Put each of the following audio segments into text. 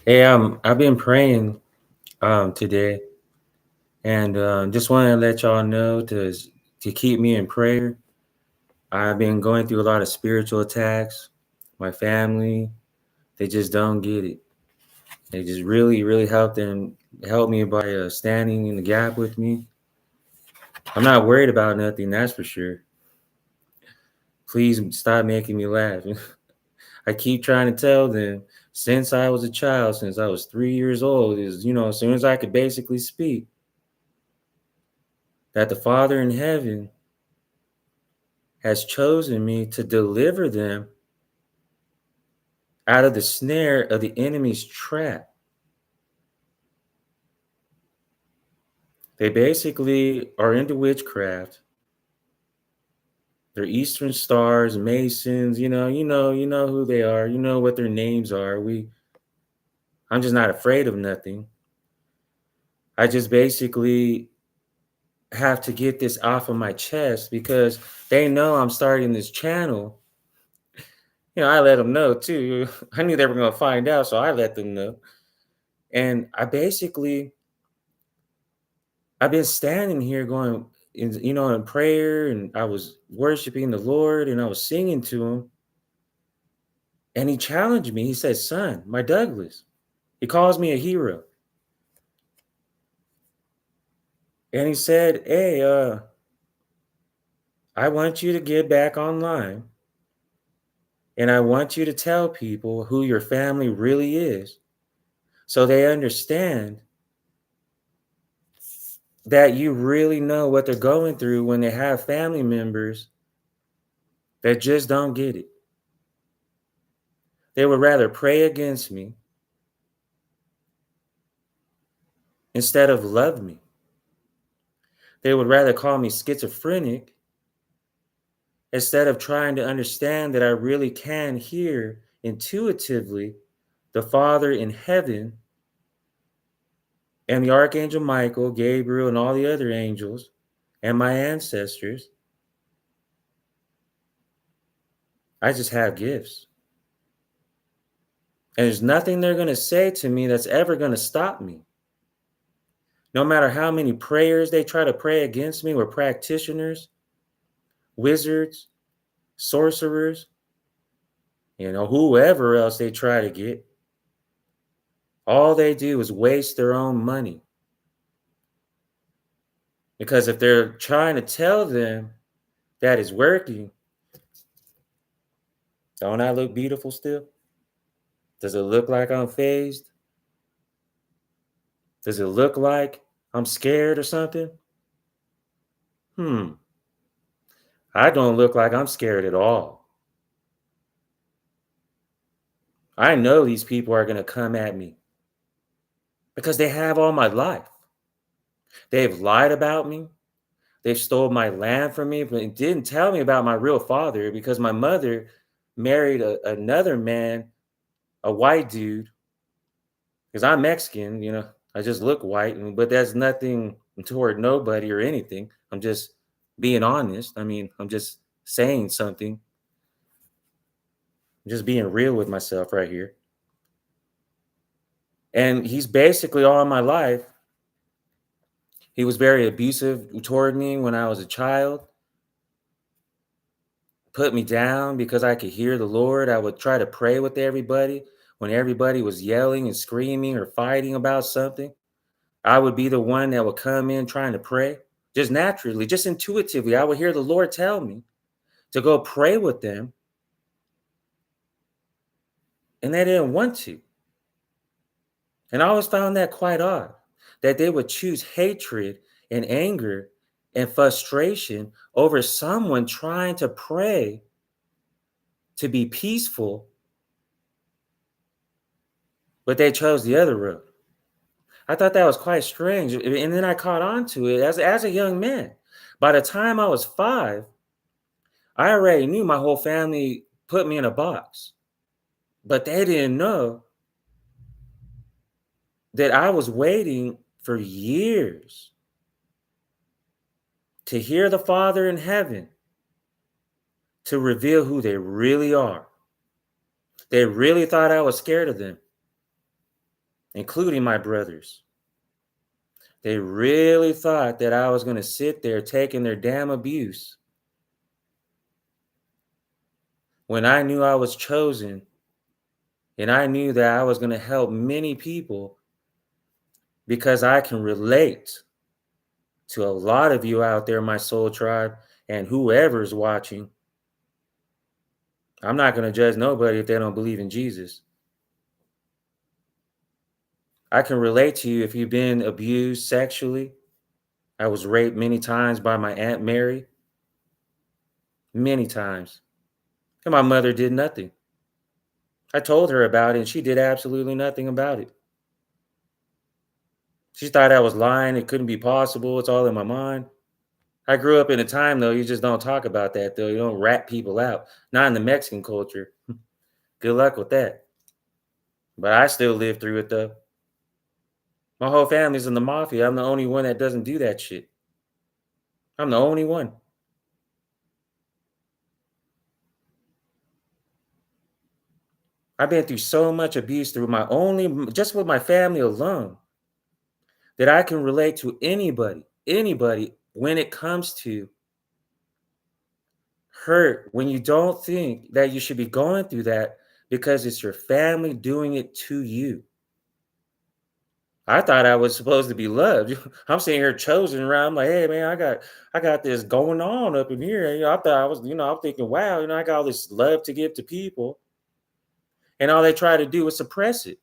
Hey, I've been praying today, and just want to let y'all know to keep me in prayer. I've been going through a lot of spiritual attacks. My family, they just don't get it. They just really help me by standing in the gap with me. I'm not worried about nothing, that's for sure. Please stop making me laugh. I keep trying to tell them since I was a child, since I was 3 years old, is as soon as I could basically speak, that the Father in heaven has chosen me to deliver them out of the snare of the enemy's trap. They basically are into witchcraft. They're Eastern stars, Masons, you know who they are, you know what their names are. I'm just not afraid of nothing. I just basically have to get this off of my chest because they know I'm starting this channel. I let them know too. I knew they were going to find out, so I let them know. And I've been standing here going, in prayer, and I was worshiping the Lord, and I was singing to Him, and He challenged me. He said, "Son, my Douglas." He calls me a hero, and He said, "Hey, I want you to get back online, and I want you to tell people who your family really is, so they understand that you really know what they're going through when they have family members that just don't get it. They would rather pray against me instead of love me. They would rather call me schizophrenic instead of trying to understand that I really can hear intuitively the Father in heaven and the Archangel Michael, Gabriel, and all the other angels and my ancestors. I just have gifts. And there's nothing they're going to say to me that's ever going to stop me. No matter how many prayers they try to pray against me with practitioners, wizards, sorcerers, whoever else they try to get, all they do is waste their own money. Because if they're trying to tell them that it's working, don't I look beautiful still? Does it look like I'm phased? Does it look like I'm scared or something? Hmm. I don't look like I'm scared at all. I know these people are going to come at me because they have all my life. They've lied about me. They've stole my land from me, but didn't tell me about my real father because my mother married another man, a white dude, because I'm Mexican, I just look white, but that's nothing toward nobody or anything. I'm just being honest. I mean, I'm just saying something, just being real with myself right here. And he's basically all my life. He was very abusive toward me when I was a child, put me down because I could hear the Lord. I would try to pray with everybody when everybody was yelling and screaming or fighting about something. I would be the one that would come in trying to pray just naturally, just intuitively. I would hear the Lord tell me to go pray with them, and they didn't want to. And I always found that quite odd that they would choose hatred and anger and frustration over someone trying to pray to be peaceful, but they chose the other road. I thought that was quite strange. And then I caught on to it as a young man. By the time I was 5, I already knew my whole family put me in a box, but they didn't know that I was waiting for years to hear the Father in heaven to reveal who they really are. They really thought I was scared of them. including my brothers. They really thought that I was going to sit there taking their damn abuse when I knew I was chosen and I knew that I was going to help many people because I can relate to a lot of you out there, my soul tribe, and whoever's watching. I'm not going to judge nobody if they don't believe in Jesus. I can relate to you if you've been abused sexually. I was raped many times by my Aunt Mary, many times. And my mother did nothing. I told her about it and she did absolutely nothing about it. She thought I was lying. It couldn't be possible. It's all in my mind. I grew up in a time, though, you just don't talk about that, though. You don't rat people out. Not in the Mexican culture. Good luck with that. But I still live through it, though. My whole family's in the mafia. I'm the only one that doesn't do that shit. I'm the only one. I've been through so much abuse through just with my family alone, that I can relate to anybody when it comes to hurt, when you don't think that you should be going through that because it's your family doing it to you. I thought I was supposed to be loved. I'm sitting here chosen around. I'm like, hey man, I got this going on up in here. I thought I was, I'm thinking, wow, I got all this love to give to people. And all they try to do is suppress it.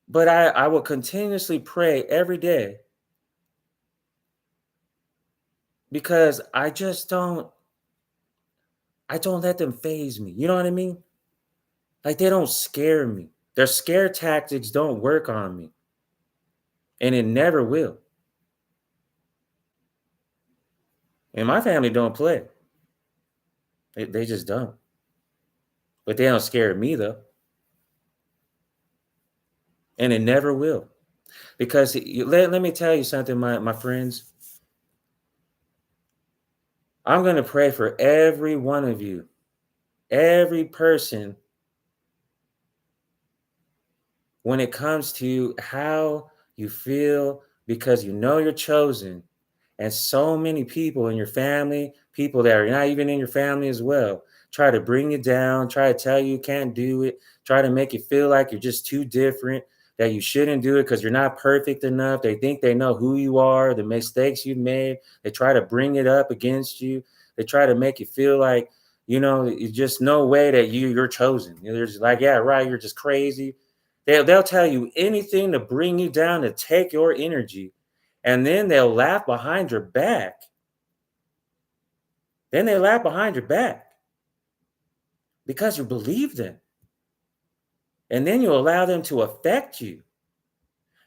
But I will continuously pray every day because I don't let them phase me. You know what I mean? Like they don't scare me. Their scare tactics don't work on me. And it never will. And my family don't play. They just don't. But they don't scare me though. And it never will. Because let me tell you something, my friends. I'm going to pray for every one of you, every person, when it comes to how you feel because you know you're chosen. And so many people in your family, people that are not even in your family as well, try to bring you down, try to tell you can't do it, try to make you feel like you're just too different, that you shouldn't do it because you're not perfect enough. They think they know who you are, the mistakes you've made. They try to bring it up against you. They try to make you feel like, it's just no way that you're chosen. They're just like, yeah, right, you're just crazy. They'll tell you anything to bring you down, to take your energy. And then they'll laugh behind your back. Then they laugh behind your back because you believe them. And then you allow them to affect you.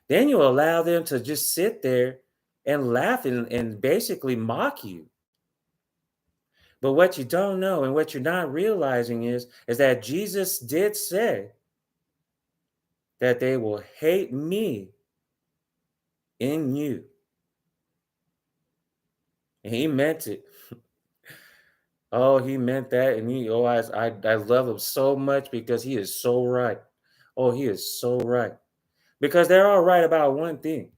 Then you allow them to just sit there and laugh and basically mock you. But what you don't know and what you're not realizing is that Jesus did say that they will hate me in you. And he meant it. Oh, he meant that. And I love him so much because he is so right. Oh, he is so right. Because they're all right about one thing.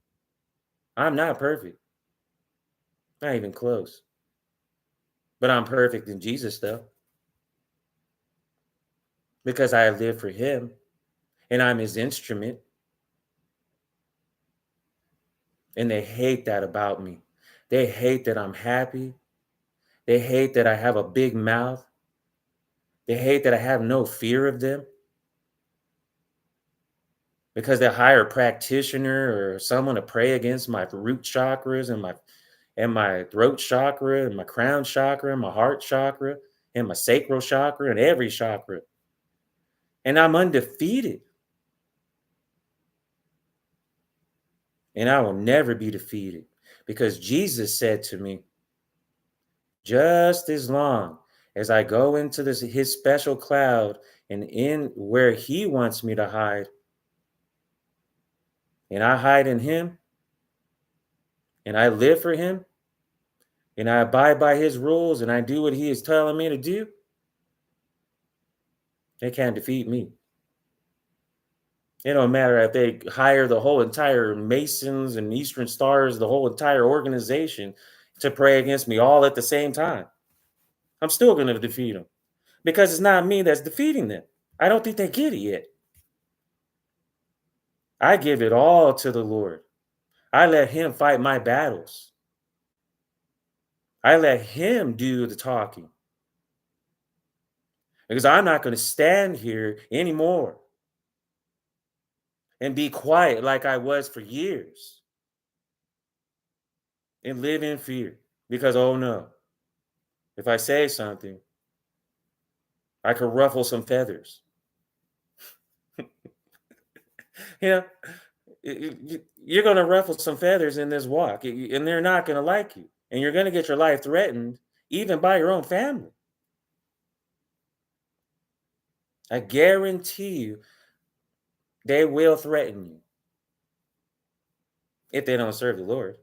I'm not perfect. Not even close. But I'm perfect in Jesus, though. Because I live for him and I'm his instrument. And they hate that about me. They hate that I'm happy. They hate that I have a big mouth. They hate that I have no fear of them. Because they hire a practitioner or someone to pray against my root chakras and my throat chakra and my crown chakra and my heart chakra and my sacral chakra and every chakra. And I'm undefeated. And I will never be defeated because Jesus said to me, just as long as I go into his special cloud and in where he wants me to hide, and I hide in him, and I live for him, and I abide by his rules, and I do what he is telling me to do, they can't defeat me. It don't matter if they hire the whole entire Masons and Eastern Stars, the whole entire organization to pray against me all at the same time. I'm still going to defeat them because it's not me that's defeating them. I don't think they get it yet. I give it all to the Lord. I let Him fight my battles. I let Him do the talking because I'm not going to stand here anymore and be quiet like I was for years and live in fear because, oh no, if I say something, I could ruffle some feathers. You know, you're going to ruffle some feathers in this walk, and they're not going to like you. And you're going to get your life threatened, even by your own family. I guarantee you, they will threaten you if they don't serve the Lord.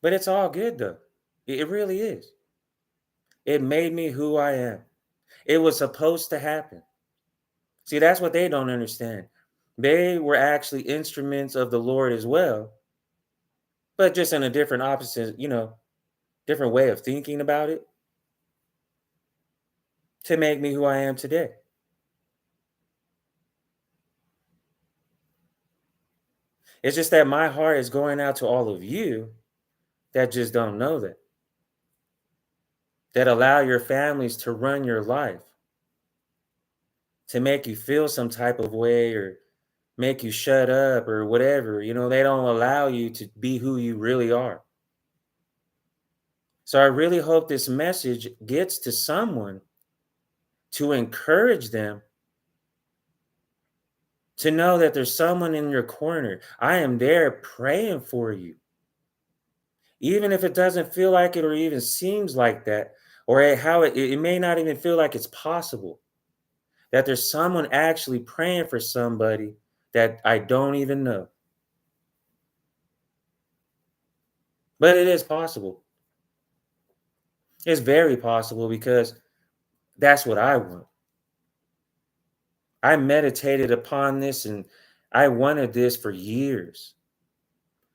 But it's all good, though. It really is. It made me who I am. It was supposed to happen. See, that's what they don't understand. They were actually instruments of the Lord as well, but just in a different opposite, different way of thinking about it to make me who I am today. It's just that my heart is going out to all of you that just don't know that allow your families to run your life, to make you feel some type of way or make you shut up or whatever. They don't allow you to be who you really are. So I really hope this message gets to someone to encourage them to know that there's someone in your corner. I am there praying for you. Even if it doesn't feel like it or even seems like that, or how it may not even feel like it's possible, that there's someone actually praying for somebody that I don't even know. But it is possible. It's very possible because that's what I want. I meditated upon this and I wanted this for years.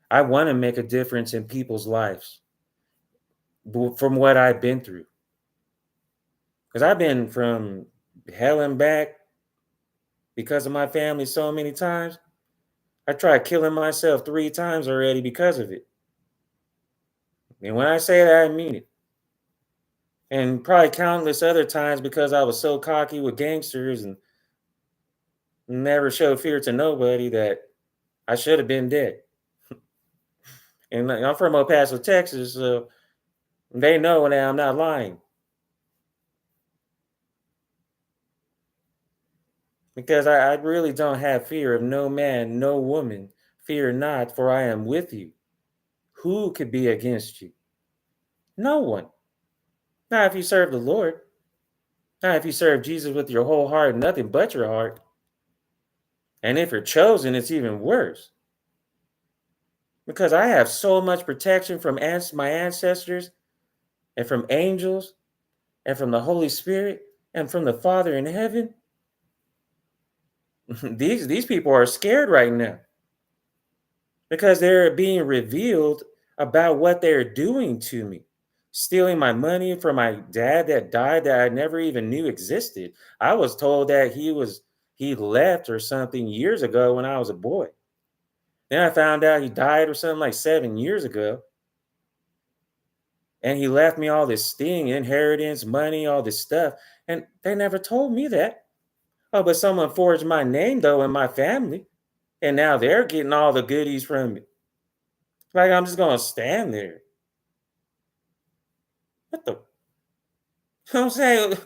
I want to make a difference in people's lives from what I've been through. Because I've been from hell and back because of my family so many times. I tried killing myself 3 times already because of it. And when I say that, I mean it. And probably countless other times because I was so cocky with gangsters and never showed fear to nobody that I should have been dead. And I'm from El Paso, Texas, so they know that I'm not lying. Because I really don't have fear of no man, no woman. Fear not, for I am with you. Who could be against you? No one. Not if you serve the Lord. Not if you serve Jesus with your whole heart, nothing but your heart. And if you're chosen, it's even worse. Because I have so much protection from my ancestors and from angels and from the Holy Spirit and from the Father in heaven. These people are scared right now because they're being revealed about what they're doing to me. Stealing my money from my dad that died that I never even knew existed. I was told that he left or something years ago when I was a boy. Then I found out he died or something like 7 years ago. And he left me all this sting, inheritance, money, all this stuff. And they never told me that. Oh, but someone forged my name though in my family. And now they're getting all the goodies from me. Like I'm just gonna stand there. What the I'm saying?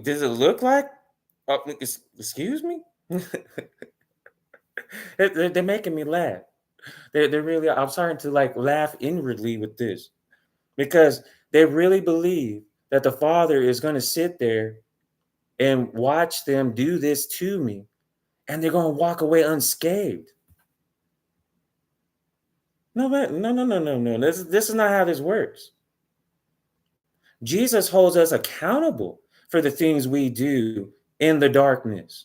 Does it look like? Excuse me? They're making me laugh. They're really. I'm starting to like laugh inwardly with this because they really believe that the Father is going to sit there and watch them do this to me, and they're going to walk away unscathed. No, man, no, no, no, no, no. This is not how this works. Jesus holds us accountable for the things we do in the darkness.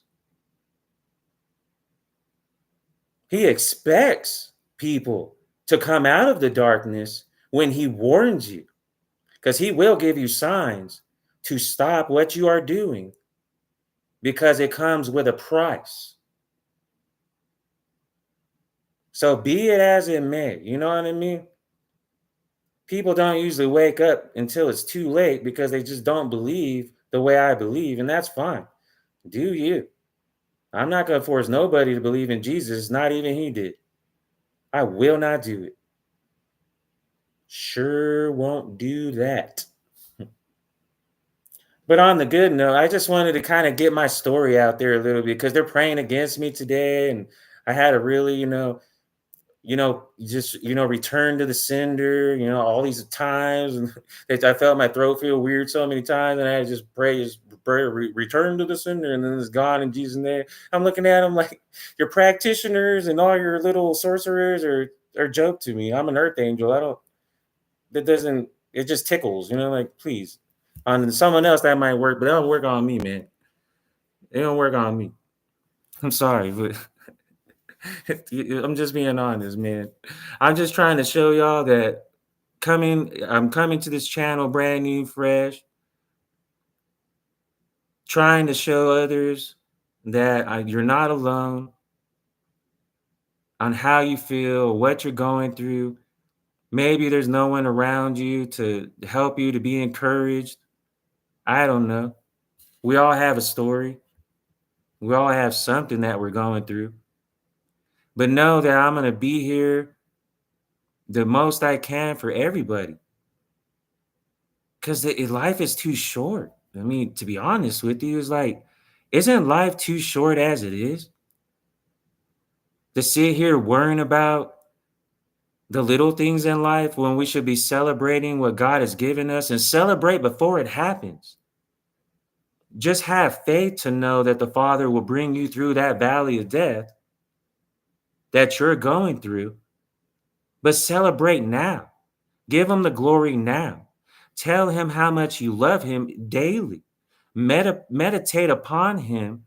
He expects people to come out of the darkness when he warns you, because he will give you signs to stop what you are doing because it comes with a price. So be it as it may, you know what I mean? People don't usually wake up until it's too late because they just don't believe the way I believe, and that's fine. Do you? I'm not going to force nobody to believe in Jesus, not even he did. I will not do it. Sure won't do that. But on the good note, I just wanted to kind of get my story out there a little bit because they're praying against me today, and I had a really, just return to the sender, all these times, and I felt my throat feel weird so many times, and I had to just pray, return to the sender, and then it's gone in Jesus' name. I'm looking at them like your practitioners and all your little sorcerers are joke to me. I'm an earth angel. It just tickles, like please. On someone else that might work, but it don't work on me, man. It don't work on me. I'm sorry, but I'm just being honest, man. I'm just trying to show y'all that I'm coming to this channel brand new, fresh, trying to show others that you're not alone on how you feel, what you're going through. Maybe there's no one around you to help you to be encouraged. I don't know. We all have a story. We all have something that we're going through. But know that I'm going to be here the most I can for everybody. Because life is too short. I mean, to be honest with you, it's like, isn't life too short as it is? To sit here worrying about the little things in life when we should be celebrating what God has given us and celebrate before it happens. Just have faith to know that the Father will bring you through that valley of death that you're going through, but celebrate now. Give him the glory now. Tell him how much you love him daily. Meditate upon him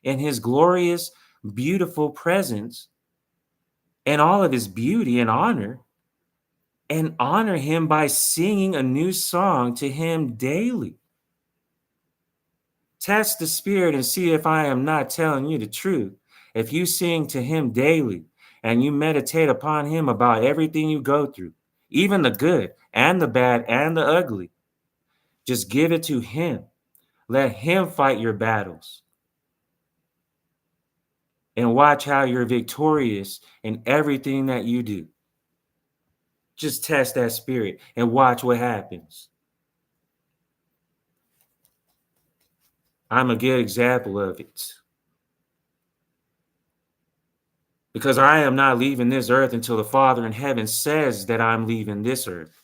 in his glorious, beautiful presence and all of his beauty and honor him by singing a new song to him daily. Test the spirit and see if I am not telling you the truth. If you sing to him daily and you meditate upon him about everything you go through, even the good and the bad and the ugly, just give it to him. Let him fight your battles. And watch how you're victorious in everything that you do. Just test that spirit and watch what happens. I'm a good example of it. Because I am not leaving this earth until the Father in heaven says that I'm leaving this earth.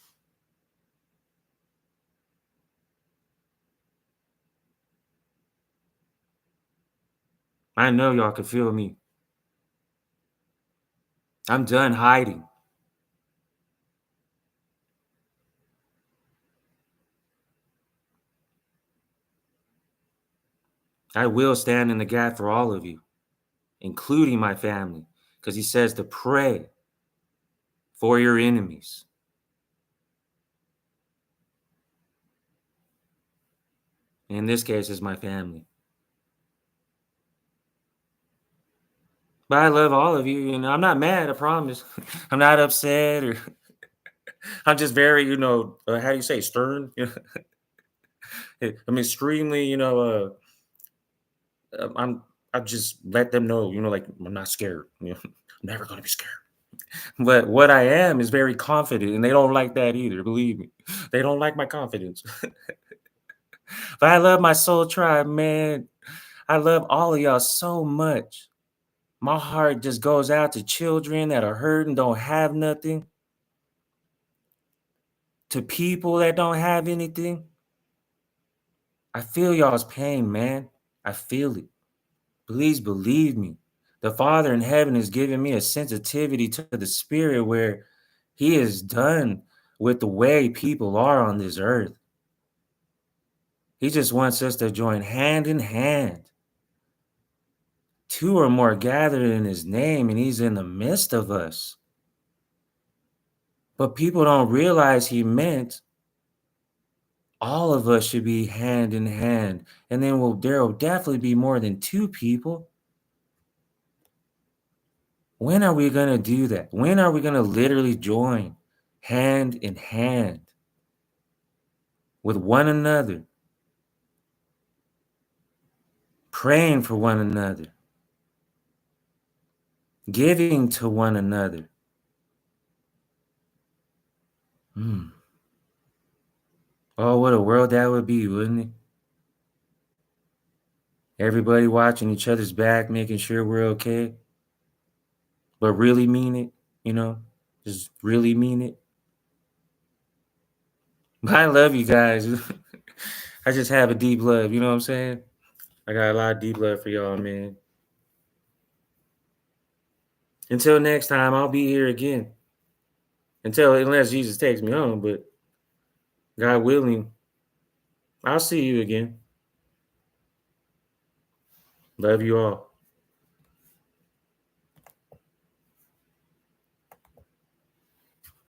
I know y'all can feel me. I'm done hiding. I will stand in the gap for all of you, including my family, because he says to pray for your enemies. In this case, it's my family. But I love all of you, and I'm not mad, I promise. I'm not upset, or I'm just very, how do you say, stern? I'm extremely, I just let them know, like I'm not scared. I'm never gonna be scared. But what I am is very confident, and they don't like that either. Believe me, they don't like my confidence. But I love my soul tribe, man. I love all of y'all so much. My heart just goes out to children that are hurting, don't have nothing, to people that don't have anything. I feel y'all's pain, man. I feel it. Please believe me. The Father in heaven has given me a sensitivity to the spirit where he is done with the way people are on this earth. He just wants us to join hand in hand. Two or more gathered in his name, and he's in the midst of us. But people don't realize he meant all of us should be hand in hand. And then there will definitely be more than two people. When are we going to do that? When are we going to literally join hand in hand with one another, praying for one another, giving to one another? Oh, what a world that would be, wouldn't it? Everybody watching each other's back, making sure we're okay, but really mean it, just really mean it. But I love you guys. I just have a deep love, you know what I'm saying? I got a lot of deep love for y'all, man. Until next time, I'll be here again. Unless Jesus takes me home, but God willing, I'll see you again. Love you all.